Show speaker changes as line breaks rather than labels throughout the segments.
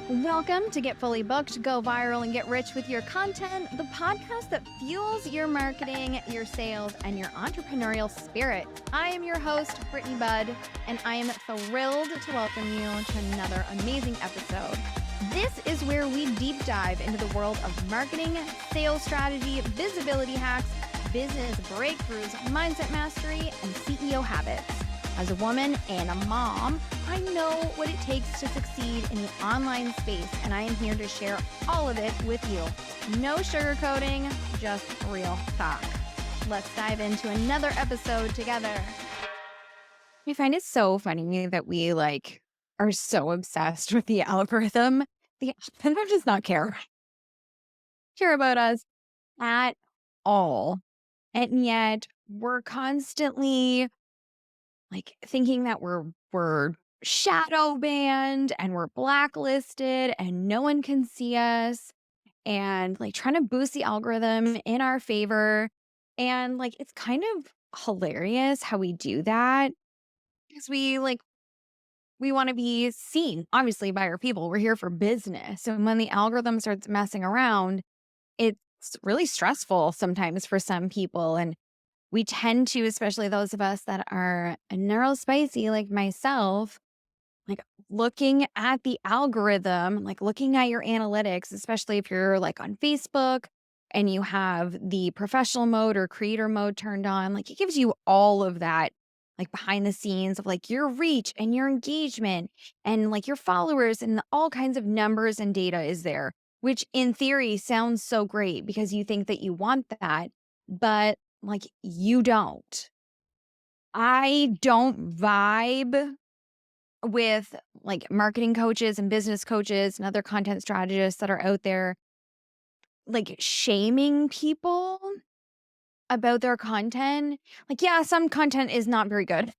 Welcome to Get Fully Booked, Go Viral, and Get Rich with Your Content, the podcast that fuels your marketing, your sales, and your entrepreneurial spirit. I am your host, Brittany Budd, and I am thrilled to welcome you to another amazing episode. This is where we deep dive into the world of marketing, sales strategy, visibility hacks, business breakthroughs, mindset mastery, and CEO habits. As a woman and a mom, I know what it takes to succeed in the online space, and I am here to share all of it with you. No sugarcoating, just real talk. Let's dive into another episode together. I find it so funny that we are so obsessed with the algorithm. The algorithm does not care about us at all. And yet we're constantly thinking that we're shadow banned and we're blacklisted and no one can see us, and trying to boost the algorithm in our favor. And it's kind of hilarious how we do that because we want to be seen, obviously, by our people. We're here for business. And when the algorithm starts messing around, it's really stressful sometimes for some people. And we tend to, especially those of us that are neurospicy like myself, looking at the algorithm, looking at your analytics, especially if you're on Facebook and you have the professional mode or creator mode turned on, it gives you all of that, behind the scenes of your reach and your engagement and your followers, and all kinds of numbers and data is there, which in theory sounds so great because you think that you want that, but you don't. I don't vibe with marketing coaches and business coaches and other content strategists that are out there shaming people about their content. Yeah, some content is not very good.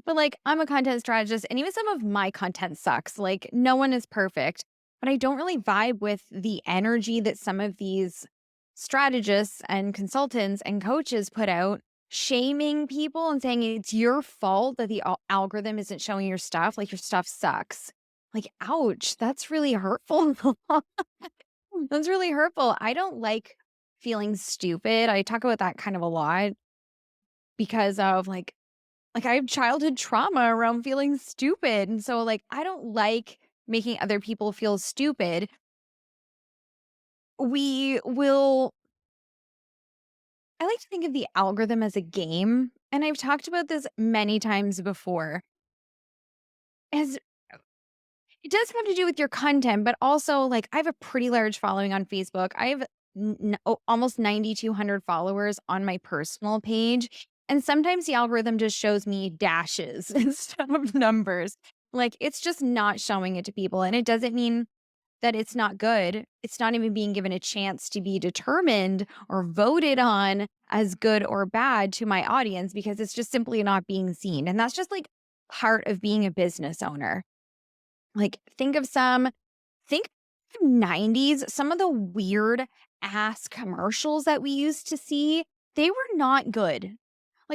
But I'm a content strategist, and even some of my content sucks. No one is perfect, but I don't really vibe with the energy that some of these strategists and consultants and coaches put out, shaming people and saying it's your fault that the algorithm isn't showing your stuff. Your stuff sucks. Ouch, that's really hurtful. That's really hurtful. I don't like feeling stupid. I talk about that kind of a lot because of I have childhood trauma around feeling stupid. And so I don't like making other people feel stupid. We will I like to think of the algorithm as a game, and I've talked about this many times before. As it does have to do with your content, but also I have a pretty large following on Facebook. I have almost 9,200 followers on my personal page, and sometimes the algorithm just shows me dashes instead of numbers. It's just not showing it to people, and it doesn't mean that it's not good. It's not even being given a chance to be determined or voted on as good or bad to my audience, because it's just simply not being seen. And that's just part of being a business owner. Think of think 90s, some of the weird ass commercials that we used to see, they were not good.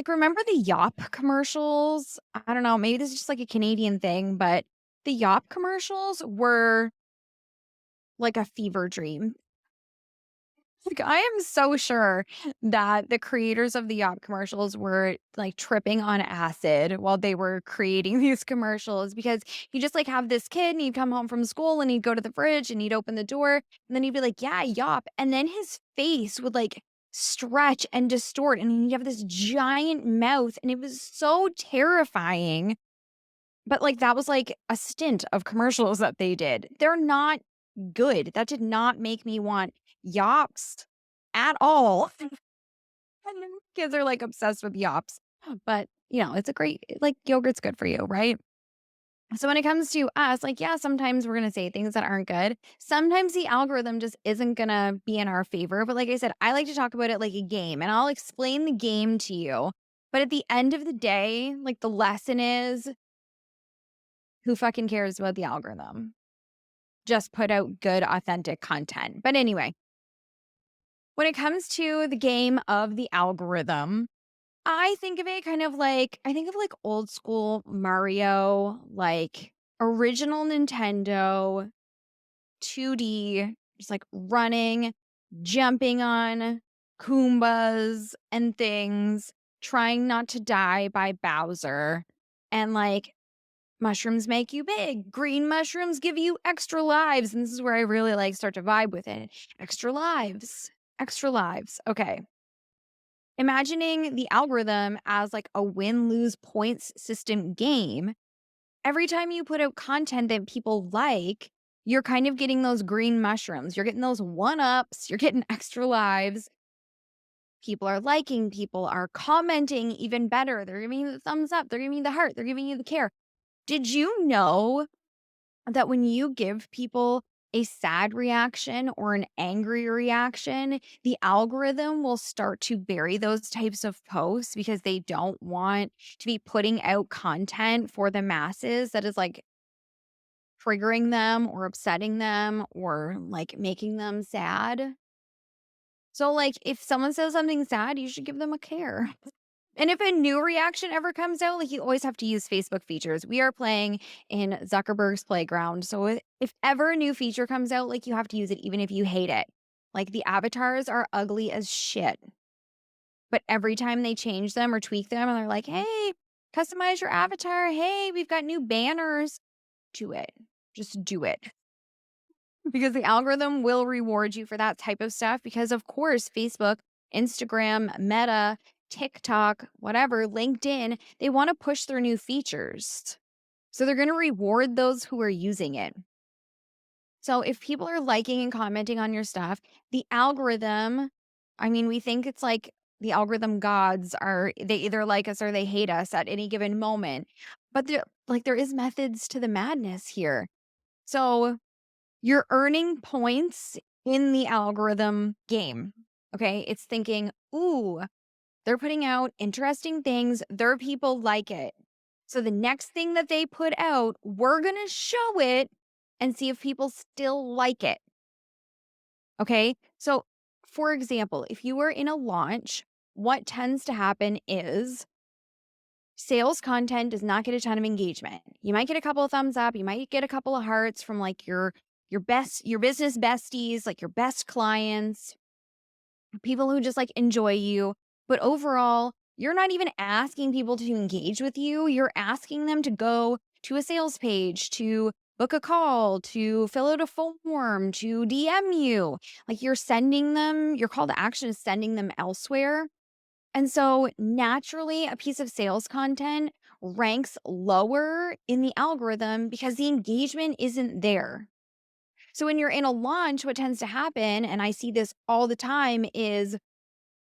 Remember the Yop commercials? I don't know, maybe this is just a Canadian thing, but the Yop commercials were a fever dream. I am so sure that the creators of the Yop commercials were tripping on acid while they were creating these commercials, because you just have this kid and he'd come home from school and he'd go to the fridge and he'd open the door and then he'd be like, yeah, Yop. And then his face would stretch and distort and he'd have this giant mouth, and it was so terrifying. But that was a stint of commercials that they did. They're not good. That did not make me want Yops at all. And then kids are obsessed with Yops. But, it's a great, yogurt's good for you, right? So when it comes to us, yeah, sometimes we're going to say things that aren't good. Sometimes the algorithm just isn't going to be in our favor. But like I said, I like to talk about it like a game, and I'll explain the game to you. But at the end of the day, the lesson is, who fucking cares about the algorithm? Just put out good, authentic content. But anyway, when it comes to the game of the algorithm, I think of it kind of I think of old school Mario, original Nintendo, 2D, just like running, jumping on Goombas and things, trying not to die by Bowser. And like mushrooms make you big. Green mushrooms give you extra lives. And this is where I really like start to vibe with it. Extra lives. Extra lives. Okay. Imagining the algorithm as like a win lose points system game, every time you put out content that people like, you're kind of getting those green mushrooms. You're getting those one ups, you're getting extra lives. People are liking, people are commenting even better. They're giving you the thumbs up, they're giving you the heart, they're giving you the care. Did you know that when you give people a sad reaction or an angry reaction, the algorithm will start to bury those types of posts because they don't want to be putting out content for the masses that is like triggering them or upsetting them or like making them sad. So, like, if someone says something sad, you should give them a care. And if a new reaction ever comes out, like you always have to use Facebook features. We are playing in Zuckerberg's playground. So if ever a new feature comes out, like you have to use it even if you hate it. Like the avatars are ugly as shit. But every time they change them or tweak them and they're like, hey, customize your avatar. Hey, we've got new banners. Do it. Just do it. Because the algorithm will reward you for that type of stuff. Because, of course, Facebook, Instagram, Meta, TikTok, whatever, LinkedIn, they want to push their new features. So they're going to reward those who are using it. So if people are liking and commenting on your stuff, the algorithm, I mean, we think it's like the algorithm gods are, they either like us or they hate us at any given moment. But there is methods to the madness here. So you're earning points in the algorithm game. Okay. It's thinking, ooh, they're putting out interesting things. Their people like it. So the next thing that they put out, we're going to show it and see if people still like it. Okay. So, for example, if you were in a launch, what tends to happen is sales content does not get a ton of engagement. You might get a couple of thumbs up, you might get a couple of hearts from like your business besties, like your best clients, people who just like enjoy you. But overall, you're not even asking people to engage with you. You're asking them to go to a sales page, to book a call, to fill out a form, to DM you. Like you're sending them, your call to action is sending them elsewhere. And so naturally, a piece of sales content ranks lower in the algorithm because the engagement isn't there. So when you're in a launch, what tends to happen, and I see this all the time, is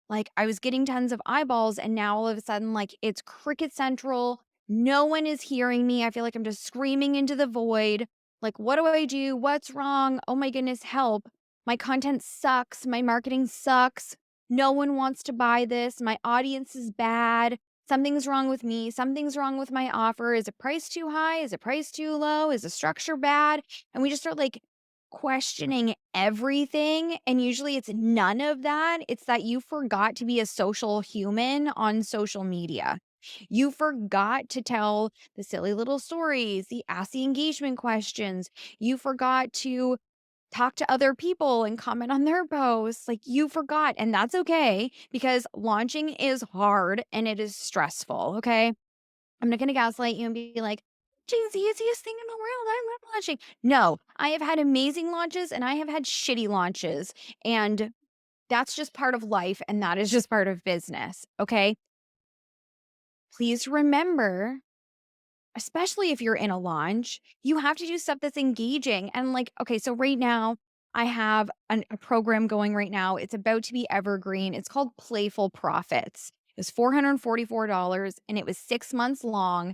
like I was getting tons of eyeballs and now all of a sudden, like it's cricket central. No one is hearing me. I feel like I'm just screaming into the void. Like, what do I do? What's wrong? Oh my goodness, help. My content sucks. My marketing sucks. No one wants to buy this. My audience is bad. Something's wrong with me. Something's wrong with my offer. Is it priced too high? Is it priced too low? Is the structure bad? And we just start like questioning everything. And usually it's none of that. It's that you forgot to be a social human on social media. You forgot to tell the silly little stories, the ask the engagement questions. You forgot to talk to other people and comment on their posts. Like you forgot. And that's okay because launching is hard and it is stressful. Okay. I'm not going to gaslight you and be like, "Geez, the easiest thing in the world. I love launching." No, I have had amazing launches and I have had shitty launches. And that's just part of life. And that is just part of business. Okay. Please remember, especially if you're in a launch, you have to do stuff that's engaging. And like, okay, so right now, I have a program going right now. It's about to be evergreen. It's called Playful Profits. It was $444 and it was 6 months long.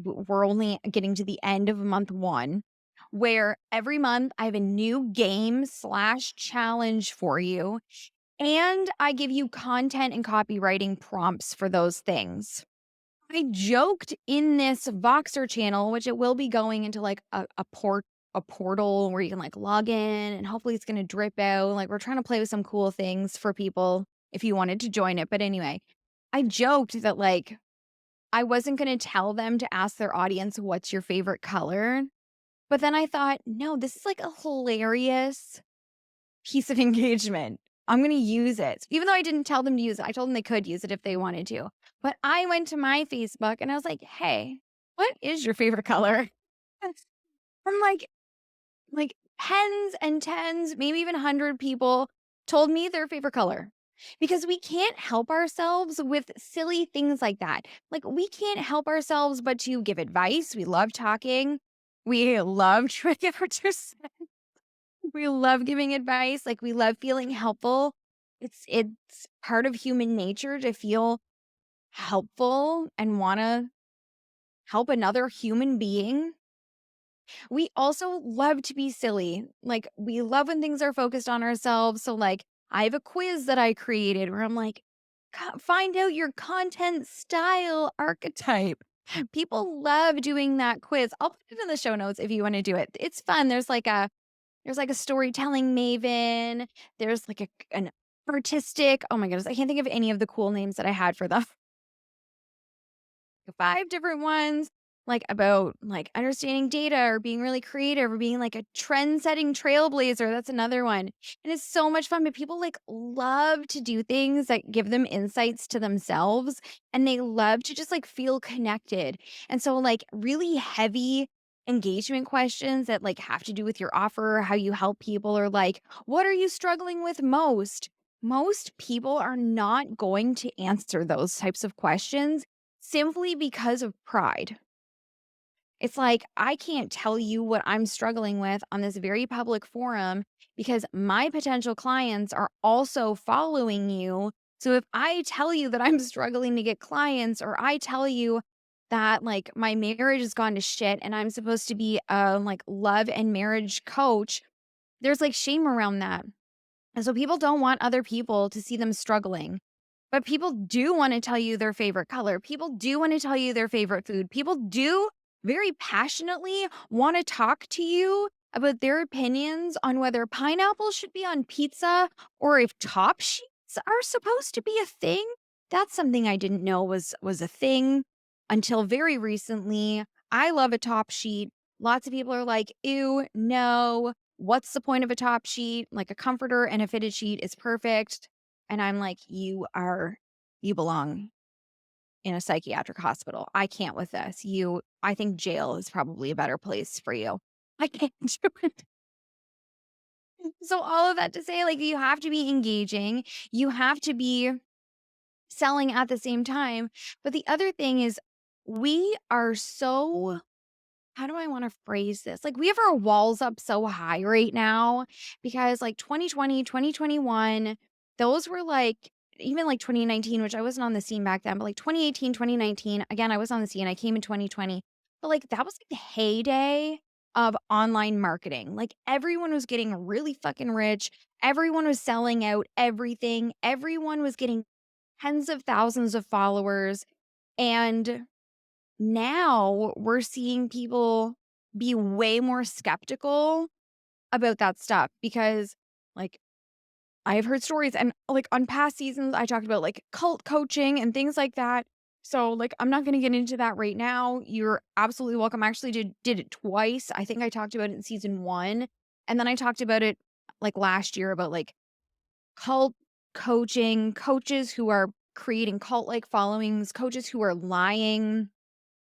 We're only getting to the end of month one, where every month I have a new game slash challenge for you. And I give you content and copywriting prompts for those things. I joked in this Voxer channel, which it will be going into like a portal where you can like log in and hopefully it's going to drip out. Like we're trying to play with some cool things for people if you wanted to join it. But anyway, I joked that like I wasn't going to tell them to ask their audience, what's your favorite color? But then I thought, no, this is like a hilarious piece of engagement. I'm going to use it. Even though I didn't tell them to use it, I told them they could use it if they wanted to. But I went to my Facebook and I was like, hey, what is your favorite color? I'm like tens and tens, maybe even 100 people told me their favorite color because we can't help ourselves with silly things like that. Like, we can't help ourselves but to give advice. We love talking. We love to give our 2 cents. We love giving advice. Like, we love feeling helpful. It's part of human nature to feel helpful and want to help another human being. We also love to be silly. Like, we love when things are focused on ourselves. So, like, I have a quiz that I created where I'm like, Find out your content style archetype." People love doing that quiz. I'll put it in the show notes if you want to do it. It's fun. There's like a storytelling maven. There's like an artistic. Oh my goodness, I can't think of any of the cool names that I had for them. 5 different ones, like, about, like, understanding data or being really creative or being, like, a trend-setting trailblazer, that's another one, and it's so much fun, but people, like, love to do things that give them insights to themselves, and they love to just, like, feel connected, and so, like, really heavy engagement questions that, like, have to do with your offer, how you help people, or, like, "What are you struggling with most?" Most people are not going to answer those types of questions simply because of pride. It's like, I can't tell you what I'm struggling with on this very public forum because my potential clients are also following you. So if I tell you that I'm struggling to get clients, or I tell you that, like, my marriage has gone to shit and I'm supposed to be a, like, love and marriage coach, there's, like, shame around that. And so people don't want other people to see them struggling. But people do wanna tell you their favorite color. People do wanna tell you their favorite food. People do very passionately wanna talk to you about their opinions on whether pineapple should be on pizza or if top sheets are supposed to be a thing. That's something I didn't know was a thing until very recently. I love a top sheet. Lots of people are like, "Ew, no. What's the point of a top sheet? Like, a comforter and a fitted sheet is perfect." And I'm like, you belong in a psychiatric hospital. I can't with this. I think jail is probably a better place for you. I can't do it." So all of that to say, like, you have to be engaging. You have to be selling at the same time. But the other thing is, we are so, how do I want to phrase this? Like, we have our walls up so high right now because, like, 2020, 2021, those were like, even like 2019, which I wasn't on the scene back then, but like 2018, 2019, again, I was on the scene. I came in 2020. But like, that was like the heyday of online marketing. Like, everyone was getting really fucking rich. Everyone was selling out everything. Everyone was getting tens of thousands of followers. And now we're seeing people be way more skeptical about that stuff because, like, I've heard stories, and, like, on past seasons, I talked about, like, cult coaching and things like that. So, like, I'm not gonna get into that right now. You're absolutely welcome. I actually did it twice. I think I talked about it in season 1, and then I talked about it, like, last year about, like, cult coaching, coaches who are creating cult-like followings, coaches who are lying.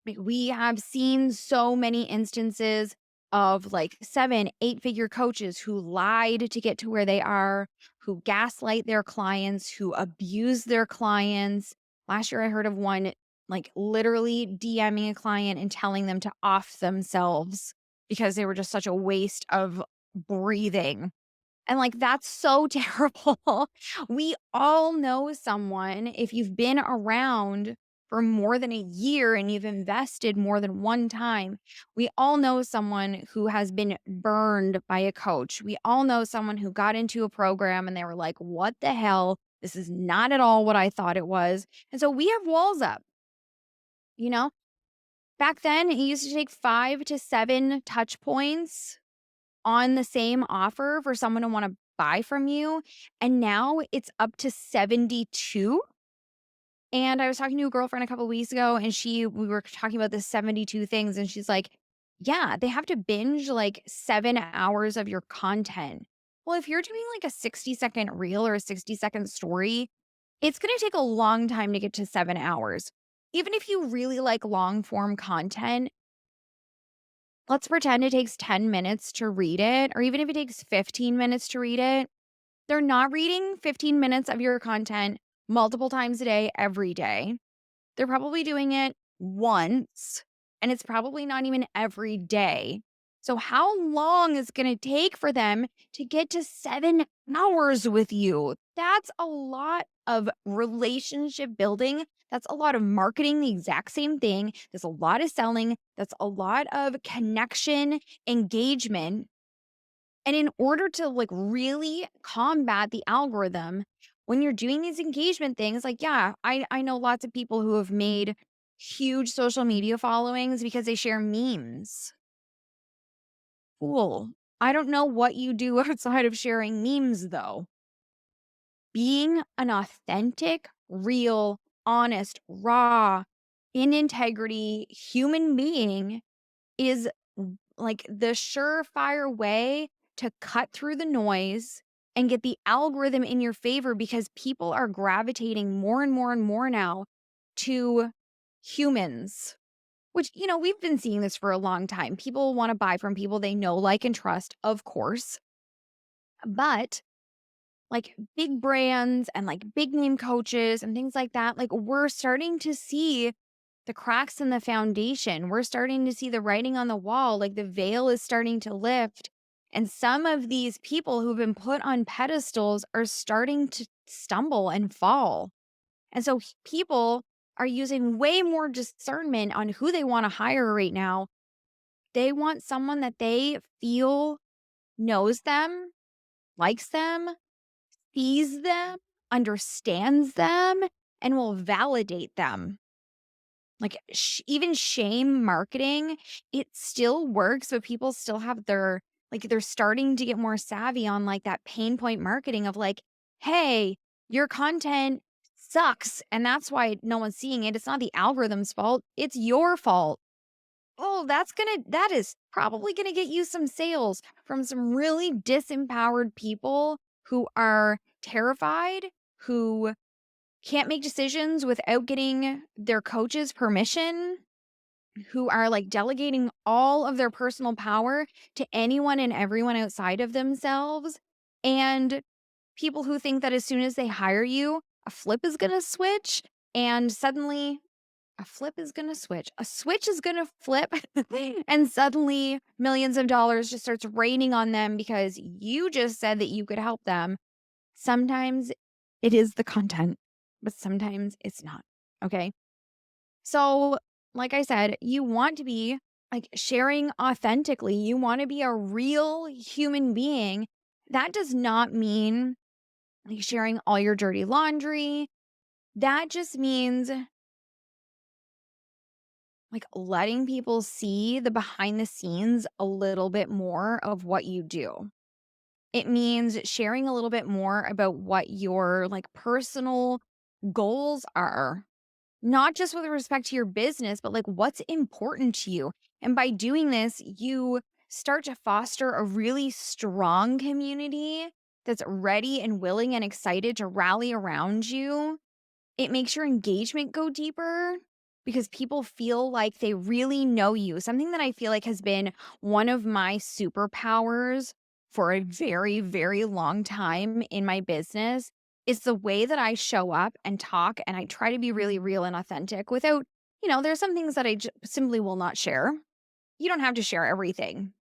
Like, we have seen so many instances of, like, 7, 8-figure coaches who lied to get to where they are, who gaslight their clients, who abuse their clients. Last year, I heard of one, like, literally DMing a client and telling them to off themselves because they were just such a waste of breathing. And, like, that's so terrible. We all know someone, if you've been around for more than a year and you've invested more than one time, we all know someone who has been burned by a coach. We all know someone who got into a program and they were like, "What the hell? This is not at all what I thought it was." And so we have walls up, you know? Back then, it used to take 5 to 7 touch points on the same offer for someone to wanna buy from you, and now it's up to 72. And I was talking to a girlfriend a couple weeks ago, and we were talking about the 72 things, and she's like, Yeah, they have to binge like 7 hours of your content. Well, if you're doing like a 60-second reel or a 60-second story, it's gonna take a long time to get to 7 hours. Even if you really like long form content, let's pretend it takes 10 minutes to read it, or even if it takes 15 minutes to read it, they're not reading 15 minutes of your content multiple times a day, every day. They're probably doing it once, and it's probably not even every day. So, how long is it going to take for them to get to 7 hours with you? That's a lot of relationship building. That's a lot of marketing, the exact same thing. There's a lot of selling. That's a lot of connection, engagement. And in order to like really combat the algorithm, when you're doing these engagement things, like, yeah, I know lots of people who have made huge social media followings because they share memes. Cool. I don't know what you do outside of sharing memes though. Being an authentic, real, honest, raw, in integrity human being is like the surefire way to cut through the noise and get the algorithm in your favor because people are gravitating more and more and more now to humans, which, we've been seeing this for a long time. People want to buy from people they know, like, and trust, of course. But like big brands and like big name coaches and things like that, like we're starting to see the cracks in the foundation. We're starting to see the writing on the wall, like the veil is starting to lift. And some of these people who've been put on pedestals are starting to stumble and fall. And so people are using way more discernment on who they want to hire right now. They want someone that they feel knows them, likes them, sees them, understands them, and will validate them. Like, even shame marketing, it still works, but people still have they're starting to get more savvy on like that pain point marketing of like, hey, your content sucks. And that's why no one's seeing it. It's not the algorithm's fault, it's your fault. Oh, that is probably gonna get you some sales from some really disempowered people who are terrified, who can't make decisions without getting their coach's permission, who are like delegating all of their personal power to anyone and everyone outside of themselves, and people who think that as soon as they hire you, a flip is gonna switch and suddenly a flip is gonna switch. A switch is gonna flip, and suddenly millions of dollars just starts raining on them because you just said that you could help them. Sometimes it is the content, but sometimes it's not. Okay. So, like I said, you want to be like sharing authentically. You want to be a real human being. That does not mean like sharing all your dirty laundry. That just means like letting people see the behind the scenes a little bit more of what you do. It means sharing a little bit more about what your like personal goals are, not just with respect to your business, but like what's important to you. And by doing this, you start to foster a really strong community that's ready and willing and excited to rally around you. It makes your engagement go deeper because people feel like they really know you. Something that I feel like has been one of my superpowers for a very, very long time in my business is the way that I show up and talk, and I try to be really real and authentic without, there's some things that I simply will not share. You don't have to share everything.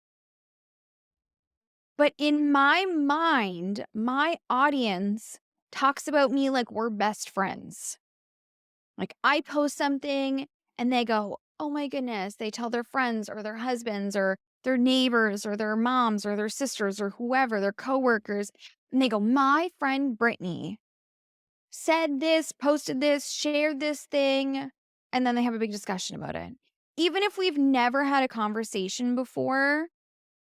But in my mind, my audience talks about me like we're best friends. Like, I post something and they go, "Oh my goodness." They tell their friends or their husbands or their neighbors or their moms or their sisters or whoever, their coworkers, and they go, "My friend Brittany said this, posted this, shared this thing." And then they have a big discussion about it. Even if we've never had a conversation before,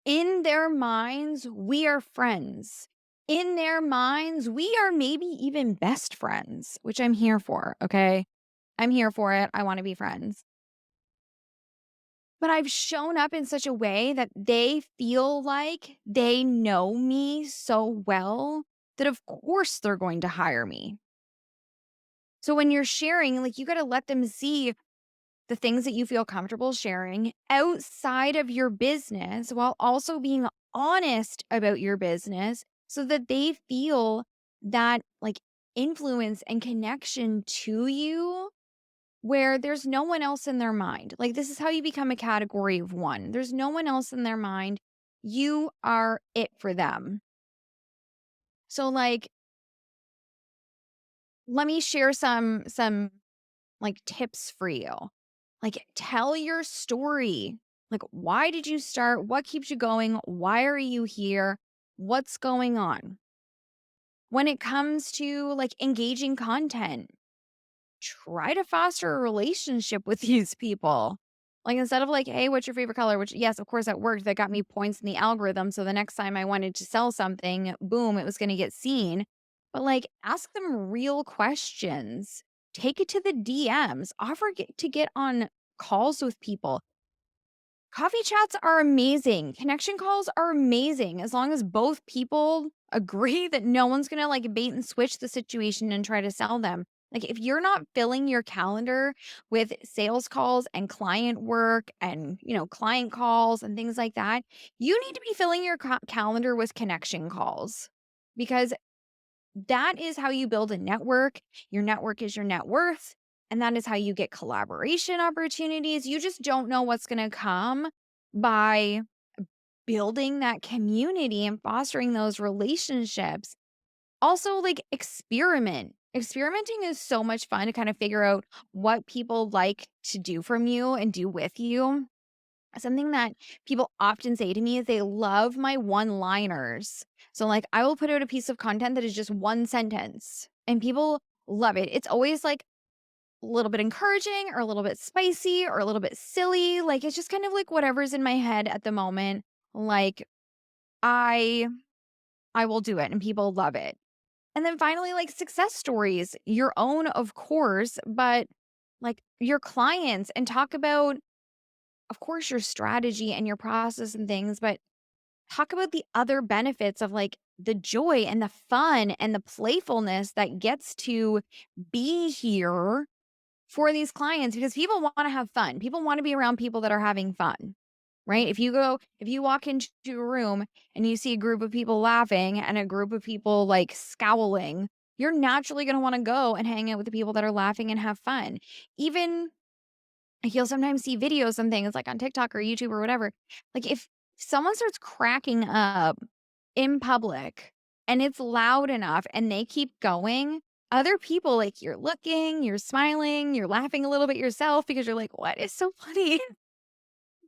in their minds, we are friends. In their minds, we are maybe even best friends, which I'm here for, okay? I'm here for it. I wanna be friends. but I've shown up in such a way that they feel like they know me so well that of course they're going to hire me. So when you're sharing, like, you got to let them see the things that you feel comfortable sharing outside of your business while also being honest about your business so that they feel that like influence and connection to you where there's no one else in their mind. Like, this is how you become a category of one. There's no one else in their mind. You are it for them. So like, let me share some like tips for you. Like, tell your story. Like, why did you start? What keeps you going? Why are you here? What's going on? When it comes to like engaging content, try to foster a relationship with these people. Like, instead of like, hey, what's your favorite color? Which, yes, of course, that worked. That got me points in the algorithm. So the next time I wanted to sell something, boom, it was going to get seen. But like, ask them real questions. Take it to the DMs. To get on calls with people. Coffee chats are amazing. Connection calls are amazing as long as both people agree that no one's going to like bait and switch the situation and try to sell them. Like, if you're not filling your calendar with sales calls and client work and, client calls and things like that, you need to be filling your calendar with connection calls because that is how you build a network. Your network is your net worth. And that is how you get collaboration opportunities. You just don't know what's going to come by building that community and fostering those relationships. Also, like, experiment. Experimenting is so much fun to kind of figure out what people like to do from you and do with you. Something that people often say to me is they love my one-liners. So, like, I will put out a piece of content that is just one sentence, and people love it. It's always, like, a little bit encouraging or a little bit spicy or a little bit silly. Like, it's just kind of, like, whatever's in my head at the moment. Like, I I will do it, and people love it. And then finally, like, success stories, your own, of course, but, like, your clients, and talk about, of course, your strategy and your process and things, but talk about the other benefits of like the joy and the fun and the playfulness that gets to be here for these clients because people want to have fun. People want to be around people that are having fun, right? If you walk into a room and you see a group of people laughing and a group of people like scowling, you're naturally going to want to go and hang out with the people that are laughing and have fun. Even like, you'll sometimes see videos and things like on TikTok or YouTube or whatever. Like, if someone starts cracking up in public and it's loud enough and they keep going, other people, like, you're looking, you're smiling, you're laughing a little bit yourself because you're like, what is so funny?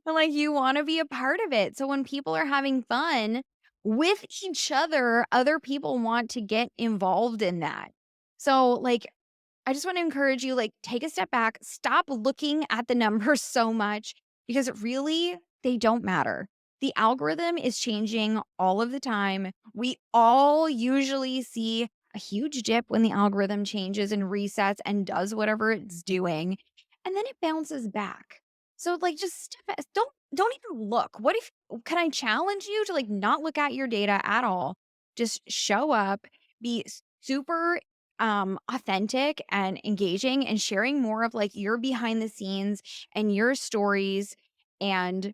And like, you want to be a part of it. So when people are having fun with each other people want to get involved in that. So, like, I just want to encourage you, like, take a step back, stop looking at the numbers so much because really they don't matter. The algorithm is changing all of the time. We all usually see a huge dip when the algorithm changes and resets and does whatever it's doing, and then it bounces back. So like, just step back. Don't even look. What if can I challenge you to like not look at your data at all? Just show up, be super authentic and engaging and sharing more of like your behind the scenes and your stories and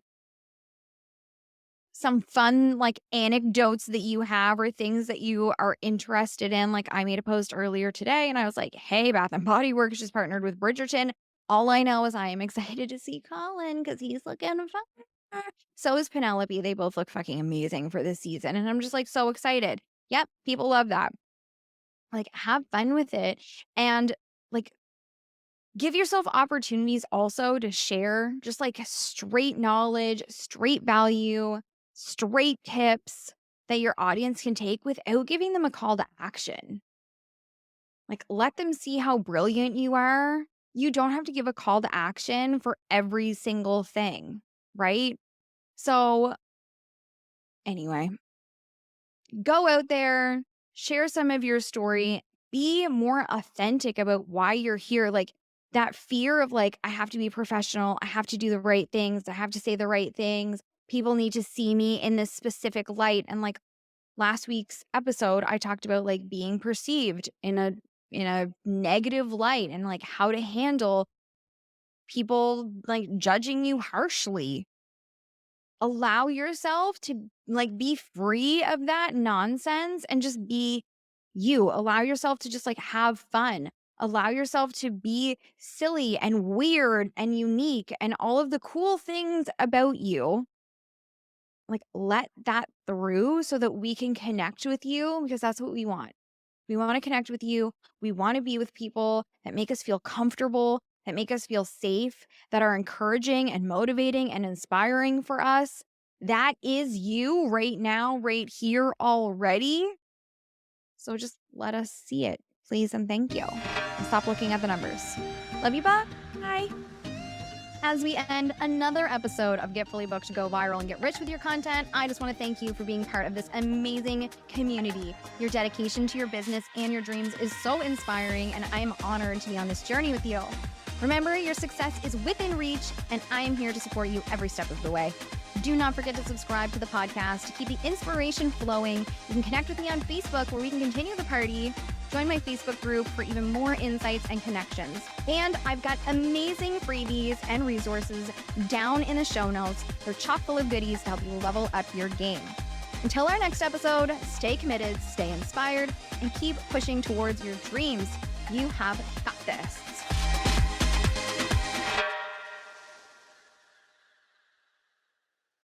some fun like anecdotes that you have or things that you are interested in. Like, I made a post earlier today and I was like, hey, Bath and Body Works just partnered with Bridgerton. All I know is I am excited to see Colin because he's looking fun. So is Penelope. They both look fucking amazing for this season. And I'm just like so excited. Yep, people love that. Like, have fun with it. And like, give yourself opportunities also to share just like straight knowledge, straight value, straight tips that your audience can take without giving them a call to action. Like, let them see how brilliant you are. You don't have to give a call to action for every single thing, right? So, anyway, go out there, share some of your story, be more authentic about why you're here. Like, that fear of like, I have to be professional, I have to do the right things, I have to say the right things. People need to see me in this specific light. And like last week's episode, I talked about like being perceived in a negative light and like how to handle people like judging you harshly. Allow yourself to like be free of that nonsense and just be you. Allow yourself to just like have fun. Allow yourself to be silly and weird and unique and all of the cool things about you. Like, let that through so that we can connect with you because that's what we want. We want to connect with you. We want to be with people that make us feel comfortable, that make us feel safe, that are encouraging and motivating and inspiring for us. That is you right now, right here already. So just let us see it, please, and thank you. And stop looking at the numbers. Love you, bye. Bye. As we end another episode of Get Fully Booked to Go Viral and Get Rich with Your Content, I just want to thank you for being part of this amazing community. Your dedication to your business and your dreams is so inspiring, and I am honored to be on this journey with you. Remember, your success is within reach, and I am here to support you every step of the way. Do not forget to subscribe to the podcast to keep the inspiration flowing. You can connect with me on Facebook where we can continue the party. Join my Facebook group for even more insights and connections. And I've got amazing freebies and resources down in the show notes. They're chock full of goodies to help you level up your game. Until our next episode, stay committed, stay inspired, and keep pushing towards your dreams. You have got this.